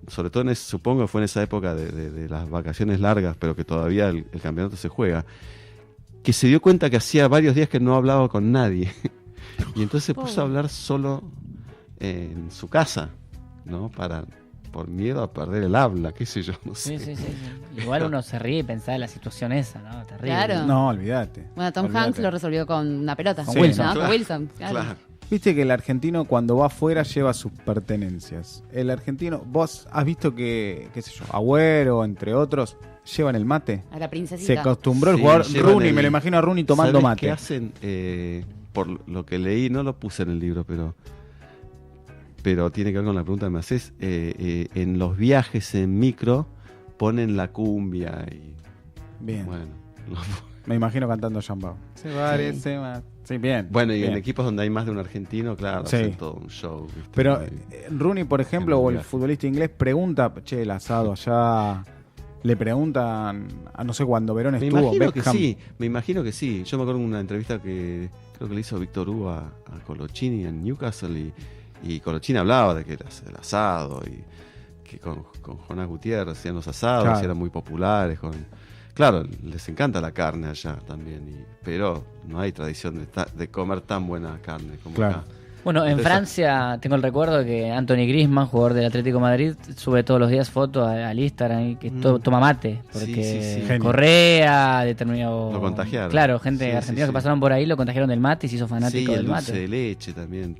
Speaker 2: sobre todo supongo que fue en esa época de las vacaciones largas, pero que todavía el campeonato se juega, que se dio cuenta que hacía varios días que no hablaba con nadie. Y entonces se puso a hablar solo en su casa, ¿no? Por miedo a perder el habla, qué sé yo, no sé.
Speaker 4: Sí. Igual uno se ríe y pensaba en la situación esa, ¿no? Terrible.
Speaker 3: Claro.
Speaker 1: No, olvídate.
Speaker 3: Bueno, Tom
Speaker 1: Olvídate.
Speaker 3: Hanks lo resolvió con una pelota.
Speaker 1: Con
Speaker 3: ¿no?
Speaker 1: Wilson.
Speaker 3: Con
Speaker 2: Claro,
Speaker 3: Wilson, claro.
Speaker 2: Claro.
Speaker 1: Viste que el argentino cuando va afuera lleva sus pertenencias. El argentino, vos has visto que, qué sé yo, Agüero, entre otros, llevan el mate.
Speaker 3: A la
Speaker 1: Se
Speaker 3: princesita.
Speaker 1: acostumbró el
Speaker 2: Sí,
Speaker 1: jugador
Speaker 2: llevan
Speaker 1: Rooney, me lo imagino a Rooney tomando
Speaker 2: ¿Sabés
Speaker 1: mate.
Speaker 2: qué hacen? Por lo que leí, no lo puse en el libro, pero tiene que ver con la pregunta que me haces. En los viajes en micro ponen la cumbia y
Speaker 1: Bien.
Speaker 2: bueno,
Speaker 1: Me imagino cantando Jambao. Se parece más. Sí, bien.
Speaker 2: bueno, y
Speaker 1: bien.
Speaker 2: en equipos donde hay más de un argentino, claro,
Speaker 1: Sí.
Speaker 2: hacen todo un show. ¿viste?
Speaker 1: Pero
Speaker 2: Y-
Speaker 1: Rooney, por ejemplo,
Speaker 2: en
Speaker 1: o
Speaker 2: el
Speaker 1: el
Speaker 2: viaje.
Speaker 1: futbolista inglés pregunta, el asado allá, le preguntan, a no sé cuándo Verón
Speaker 2: me
Speaker 1: estuvo,
Speaker 2: imagino
Speaker 1: Beckham.
Speaker 2: me imagino que sí. Yo me acuerdo de una entrevista que creo que le hizo Víctor Hugo a Colochini en Newcastle y Colochini hablaba de que el asado y que con Jonás Gutiérrez hacían los asados,
Speaker 1: Claro.
Speaker 2: y eran muy populares. Claro, les encanta la carne allá también, pero no hay tradición de comer tan buena carne como
Speaker 1: Claro.
Speaker 2: acá.
Speaker 4: Bueno, en
Speaker 2: Entonces-
Speaker 4: Francia tengo el recuerdo que Anthony Griezmann, jugador del Atlético de Madrid, sube todos los días fotos al Instagram y que toma mate, porque
Speaker 2: Sí.
Speaker 1: Genio.
Speaker 4: Correa, determinado...
Speaker 2: Lo contagiaron.
Speaker 4: Claro, gente
Speaker 2: Sí,
Speaker 4: argentina
Speaker 2: sí,
Speaker 4: que
Speaker 2: sí.
Speaker 4: pasaron por ahí lo contagiaron del mate y se hizo
Speaker 2: Sí,
Speaker 4: fanático
Speaker 2: el
Speaker 4: del
Speaker 2: dulce
Speaker 4: mate.
Speaker 2: de leche también.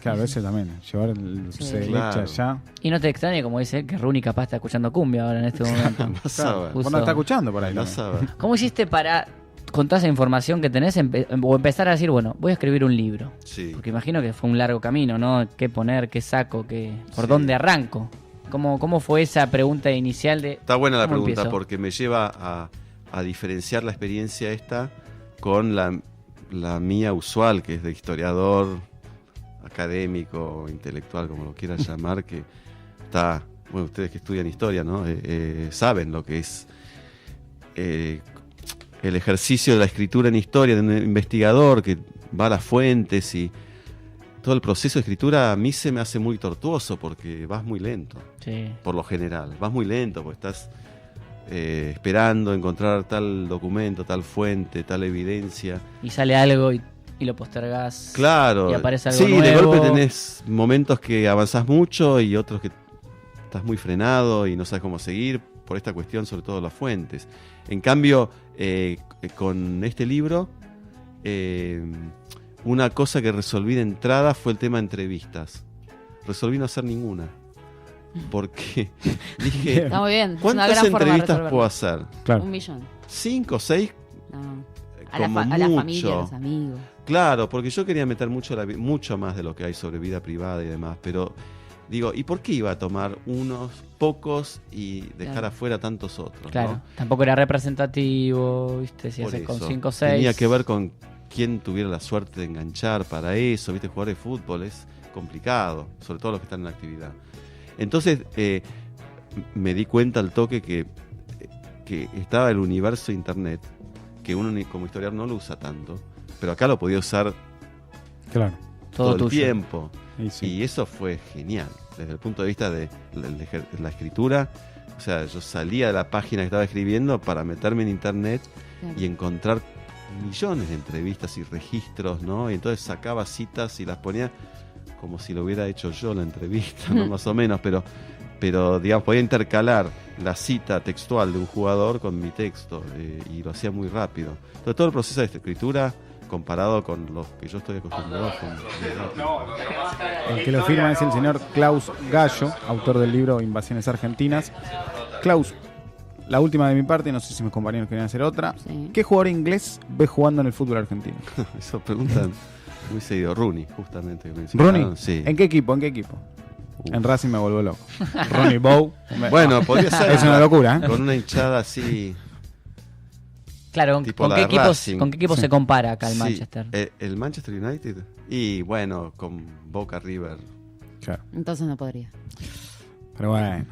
Speaker 1: Claro, ese también, llevar el dulce de leche
Speaker 2: Claro.
Speaker 1: allá.
Speaker 4: Y no te extrañe, como dice él, que Rooney capaz está escuchando cumbia ahora en este momento.
Speaker 2: Vas a ver,
Speaker 1: Vos
Speaker 4: Justo-
Speaker 1: no estás escuchando por ahí.
Speaker 2: vas
Speaker 1: también.
Speaker 2: a ver.
Speaker 4: ¿Cómo hiciste para, con toda esa información que tenés, o empezar a decir, bueno, voy a escribir un libro?
Speaker 2: Sí.
Speaker 4: Porque imagino que fue un largo camino, ¿no? ¿Qué poner, qué saco, por
Speaker 2: Sí.
Speaker 4: dónde arranco? ¿Cómo fue esa pregunta inicial de...
Speaker 2: Está buena la
Speaker 4: ¿Cómo
Speaker 2: pregunta
Speaker 4: empiezo?
Speaker 2: porque me lleva a diferenciar la experiencia esta con la mía usual, que es de historiador, académico, intelectual, como lo quieras llamar, que está, bueno, ustedes que estudian historia, ¿no? Saben lo que es el ejercicio de la escritura en historia de un investigador que va a las fuentes y todo el proceso de escritura a mí se me hace muy tortuoso porque vas muy lento.
Speaker 4: Sí.
Speaker 2: Por lo general, vas muy lento porque estás esperando encontrar tal documento, tal fuente, tal evidencia.
Speaker 4: Y sale algo y lo postergás.
Speaker 2: Claro,
Speaker 4: Y aparece algo
Speaker 2: sí, de
Speaker 4: nuevo.
Speaker 2: golpe tenés momentos que avanzás mucho y otros que estás muy frenado y no sabes cómo seguir por esta cuestión, sobre todo las fuentes. En cambio, con este libro, una cosa que resolví de entrada fue el tema de entrevistas. Resolví no hacer ninguna. Porque dije,
Speaker 3: Está muy bien. Es una
Speaker 2: ¿cuántas
Speaker 3: gran forma de
Speaker 2: entrevistas
Speaker 3: resolverlo.
Speaker 2: puedo hacer?
Speaker 1: Claro.
Speaker 3: 1.000.000.
Speaker 2: ¿5 o 6?
Speaker 3: No.
Speaker 2: Como
Speaker 3: A la familia, a
Speaker 2: mucho.
Speaker 3: los amigos.
Speaker 2: Claro, porque yo quería meter mucho más de lo que hay sobre vida privada y demás, pero digo, ¿y por qué iba a tomar unos pocos y dejar afuera tantos otros?
Speaker 4: Claro,
Speaker 2: ¿no?
Speaker 4: tampoco era representativo, ¿viste? Si
Speaker 2: Por
Speaker 4: haces con
Speaker 2: eso,
Speaker 4: 5 o 6.
Speaker 2: tenía que ver con quién tuviera la suerte de enganchar para eso, ¿viste? Jugar de fútbol es complicado, sobre todo los que están en la actividad. Entonces, me di cuenta al toque que estaba el universo internet, que uno como historiador no lo usa tanto, pero acá lo podía usar
Speaker 1: Claro.
Speaker 2: todo el
Speaker 4: tuyo.
Speaker 2: tiempo.
Speaker 1: Y sí.
Speaker 2: Y eso fue genial, desde el punto de vista de la escritura. O sea, yo salía de la página que estaba escribiendo para meterme en internet
Speaker 3: Claro.
Speaker 2: y encontrar millones de entrevistas y registros, ¿no? Y entonces sacaba citas y las ponía como si lo hubiera hecho yo la entrevista, ¿no? Más o menos, pero digamos, podía intercalar la cita textual de un jugador con mi texto y lo hacía muy rápido. Entonces todo el proceso de escritura, comparado con los que yo estoy acostumbrado, fue muy rápido.
Speaker 1: El que lo firma es el señor Klaus Gallo, autor del libro Invasiones Argentinas. Klaus, la última de mi parte, no sé si mis compañeros quieren hacer otra.
Speaker 3: Sí.
Speaker 1: ¿Qué jugador inglés ves jugando en el fútbol argentino?
Speaker 2: Eso preguntan muy seguido. Rooney, justamente. que
Speaker 1: ¿Rooney?
Speaker 2: mencionaron. Sí.
Speaker 1: ¿En qué equipo? ¿En qué equipo?
Speaker 2: Uf.
Speaker 1: En Racing me vuelvo loco. Ronnie Bow.
Speaker 2: Bueno, podría ser.
Speaker 1: Es una locura, ¿eh?
Speaker 2: Con una hinchada así.
Speaker 4: Claro,
Speaker 2: Tipo
Speaker 4: ¿con
Speaker 2: la
Speaker 4: qué
Speaker 2: de
Speaker 4: equipo,
Speaker 2: Racing.
Speaker 4: ¿con qué equipo
Speaker 1: Sí.
Speaker 4: se compara acá el
Speaker 2: Sí,
Speaker 4: Manchester?
Speaker 2: el Manchester United. Y bueno, con Boca River.
Speaker 1: Claro.
Speaker 3: Entonces no podría.
Speaker 1: Pero bueno.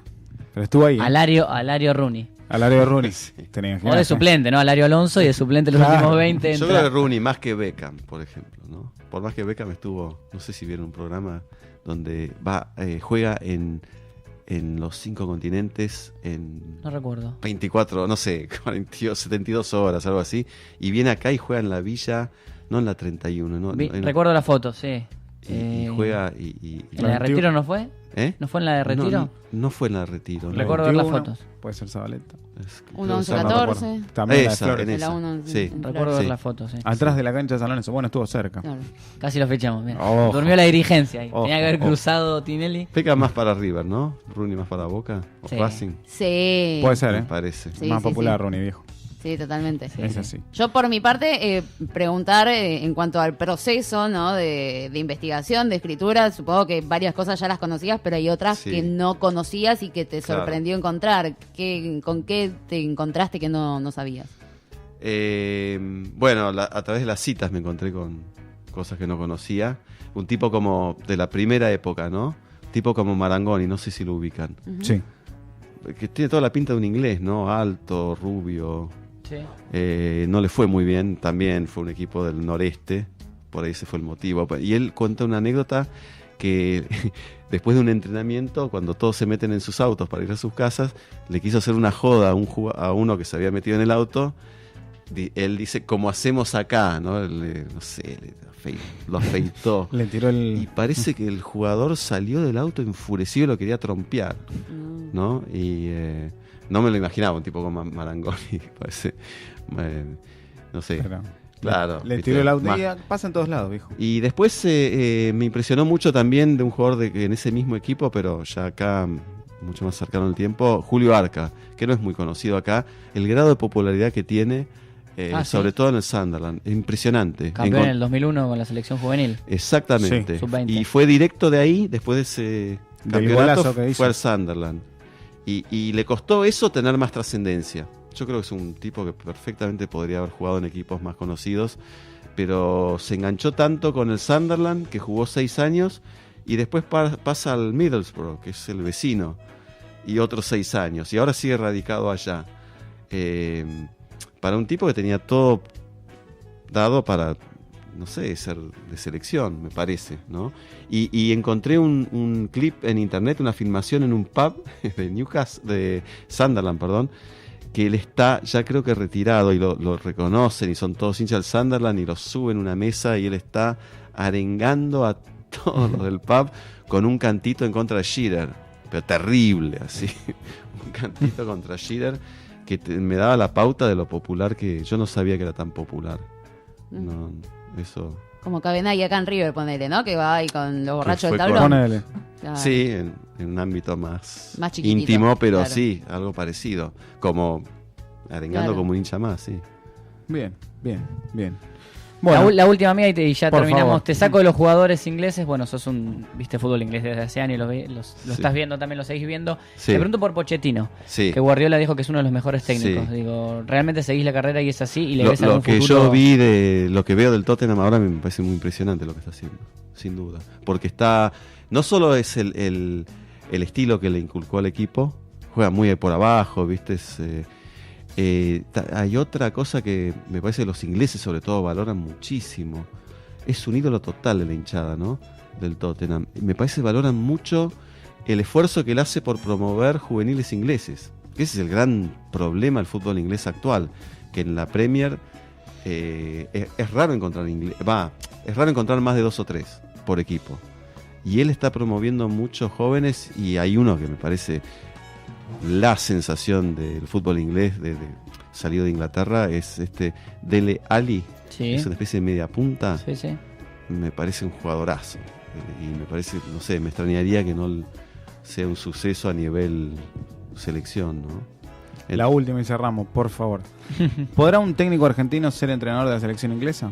Speaker 1: Pero estuvo ahí. ¿eh?
Speaker 4: Alario Rooney.
Speaker 1: Al área de Rooney. Tenía que
Speaker 4: O de suplente, ¿no? Alario Alonso y de suplente los
Speaker 1: Claro.
Speaker 4: últimos 20.
Speaker 2: Yo
Speaker 4: entra-
Speaker 2: creo que Rooney más que Beckham, por ejemplo, ¿no? Por más que Beckham estuvo, no sé si vieron un programa donde juega en los 5 continentes en
Speaker 4: No recuerdo.
Speaker 2: 24, no sé, 42, 72 horas, algo así, y viene acá y juega en la villa, no en la 31, no,
Speaker 4: Recuerdo la foto, sí.
Speaker 2: y juega y
Speaker 4: ¿En la de Retiro no fue?
Speaker 2: ¿eh?
Speaker 4: ¿No fue en la de Retiro?
Speaker 2: No fue en la de Retiro, no.
Speaker 4: Recuerdo ver las
Speaker 1: 21,
Speaker 4: fotos.
Speaker 1: Puede ser Zabaleta.
Speaker 2: Es que-
Speaker 3: 1, 11,
Speaker 2: creo que
Speaker 1: No recuerdo.
Speaker 3: 14.
Speaker 1: También la de
Speaker 2: Esa,
Speaker 1: Flores.
Speaker 2: en
Speaker 3: De la
Speaker 2: esa.
Speaker 3: 1,
Speaker 2: Sí.
Speaker 4: Recuerdo ver
Speaker 2: Sí.
Speaker 4: las fotos, sí.
Speaker 1: Atrás de la cancha de San Lorenzo. Bueno, estuvo cerca.
Speaker 3: Claro.
Speaker 4: Casi lo fichamos. Bien.
Speaker 1: Ojo.
Speaker 4: Durmió la dirigencia ahí.
Speaker 1: Ojo,
Speaker 4: Tenía que haber
Speaker 1: ojo.
Speaker 4: cruzado Tinelli.
Speaker 2: Peca más para River, ¿no? Rooney más para Boca o
Speaker 4: Sí.
Speaker 2: Racing,
Speaker 3: Sí.
Speaker 1: Puede ser,
Speaker 2: me
Speaker 1: ¿eh?
Speaker 2: parece.
Speaker 3: Sí,
Speaker 1: Más
Speaker 3: sí,
Speaker 1: popular
Speaker 3: sí.
Speaker 1: Rooney, viejo.
Speaker 3: Sí, totalmente.
Speaker 4: Sí.
Speaker 1: Es así.
Speaker 3: Yo por mi parte, preguntar en cuanto al proceso, ¿no? de investigación, de escritura, supongo que varias cosas ya las conocías, pero hay otras
Speaker 2: Sí.
Speaker 3: que no conocías y que te
Speaker 2: Claro.
Speaker 3: sorprendió encontrar. ¿Con qué te encontraste que no sabías?
Speaker 2: Bueno, a través de las citas me encontré con cosas que no conocía. Un tipo como de la primera época, ¿no? Tipo como Marangoni, no sé si lo ubican.
Speaker 3: Ujú.
Speaker 1: Sí.
Speaker 2: Que tiene toda la pinta de un inglés, ¿no? Alto, rubio.
Speaker 4: Sí.
Speaker 2: No le fue muy bien, también fue un equipo del noreste, por ahí ese fue el motivo. Y él cuenta una anécdota que después de un entrenamiento, cuando todos se meten en sus autos para ir a sus casas, le quiso hacer una joda a uno que se había metido en el auto. Él dice, como hacemos acá, ¿no? No sé, lo afeitó.
Speaker 1: Le tiró
Speaker 2: Y
Speaker 1: el.
Speaker 2: parece que el jugador salió del auto enfurecido y lo quería trompear,
Speaker 3: Mm.
Speaker 2: ¿no? Y no me lo imaginaba, un tipo como Marangoni, parece, no sé,
Speaker 1: Pero
Speaker 2: claro.
Speaker 1: Le
Speaker 2: ¿viste?
Speaker 1: tiró el auto.
Speaker 2: Más-
Speaker 1: Y pasa en todos lados, viejo.
Speaker 2: Y después me impresionó mucho también de un jugador en ese mismo equipo, pero ya acá mucho más cercano en el tiempo, Julio Arca, que no es muy conocido acá, el grado de popularidad que tiene,
Speaker 4: ¿Sí?
Speaker 2: sobre todo en el Sunderland, es impresionante.
Speaker 4: Campeón en el 2001 con la selección juvenil.
Speaker 2: Exactamente.
Speaker 4: Sí, sub-20.
Speaker 2: Y fue directo de ahí, después de ese
Speaker 1: Del
Speaker 2: campeonato,
Speaker 1: golazo que hizo.
Speaker 2: fue al Sunderland. Y le costó eso tener más trascendencia. Yo creo que es un tipo que perfectamente podría haber jugado en equipos más conocidos, pero se enganchó tanto con el Sunderland que jugó 6 años y después pasa al Middlesbrough, que es el vecino, y otros 6 años. Y ahora sigue radicado allá. Para un tipo que tenía todo dado para, no sé, ser de selección, me parece, ¿no? Y encontré un clip en internet, una filmación en un pub de de Sunderland, perdón, que él está, ya creo que retirado, y lo reconocen, y son todos hinchas del Sunderland, y lo suben a una mesa, y él está arengando a todos los del pub con un cantito en contra de Shearer, pero terrible, así, un cantito contra Shearer, que me daba la pauta de lo popular que yo no sabía que era tan popular. No, eso...
Speaker 3: Como Cabenagui acá en River, ponele, ¿no? Que va ahí con los borrachos
Speaker 2: fue
Speaker 3: del
Speaker 2: con-
Speaker 3: tablón.
Speaker 1: Ponele.
Speaker 3: Claro.
Speaker 2: Sí, en un ámbito más
Speaker 3: chiquitito,
Speaker 2: íntimo, pero
Speaker 3: claro.
Speaker 2: sí, algo parecido. Como arengando
Speaker 3: Claro.
Speaker 2: como un hincha más, sí.
Speaker 1: Bien, bien, bien. Bueno,
Speaker 4: la última mía y ya
Speaker 1: por
Speaker 4: terminamos.
Speaker 1: favor.
Speaker 4: Te saco de los jugadores ingleses. Bueno, viste fútbol inglés desde hace años, lo
Speaker 2: Sí.
Speaker 4: estás viendo también, lo seguís viendo.
Speaker 2: Sí.
Speaker 4: Te pregunto por Pochettino,
Speaker 2: Sí.
Speaker 4: que Guardiola dijo que es uno de los mejores técnicos.
Speaker 2: Sí.
Speaker 4: Digo, ¿realmente seguís la carrera y es así? ¿Y le
Speaker 2: Lo
Speaker 4: ves algún
Speaker 2: que
Speaker 4: futuro?
Speaker 2: yo vi de lo que veo del Tottenham ahora me parece muy impresionante lo que está haciendo, sin duda. Porque no solo es el estilo que le inculcó al equipo, juega muy por abajo, ¿viste? Hay otra cosa que me parece que los ingleses sobre todo valoran muchísimo. Es un ídolo total de la hinchada, ¿no? Del Tottenham. Me parece que valoran mucho el esfuerzo que él hace por promover juveniles ingleses. Ese es el gran problema del fútbol inglés actual, que en la Premier es raro encontrar es raro encontrar más de 2 o 3 por equipo. Y él está promoviendo muchos jóvenes y hay uno que me parece la sensación del fútbol inglés salido de Inglaterra, es Dele Alli.
Speaker 4: Sí.
Speaker 2: Es una especie de media punta.
Speaker 4: Sí, sí.
Speaker 2: Me parece un jugadorazo. Y me parece, no sé, me extrañaría que no sea un suceso a nivel selección, ¿no?
Speaker 1: La última y cerramos, por favor. ¿Podrá un técnico argentino ser entrenador de la selección inglesa?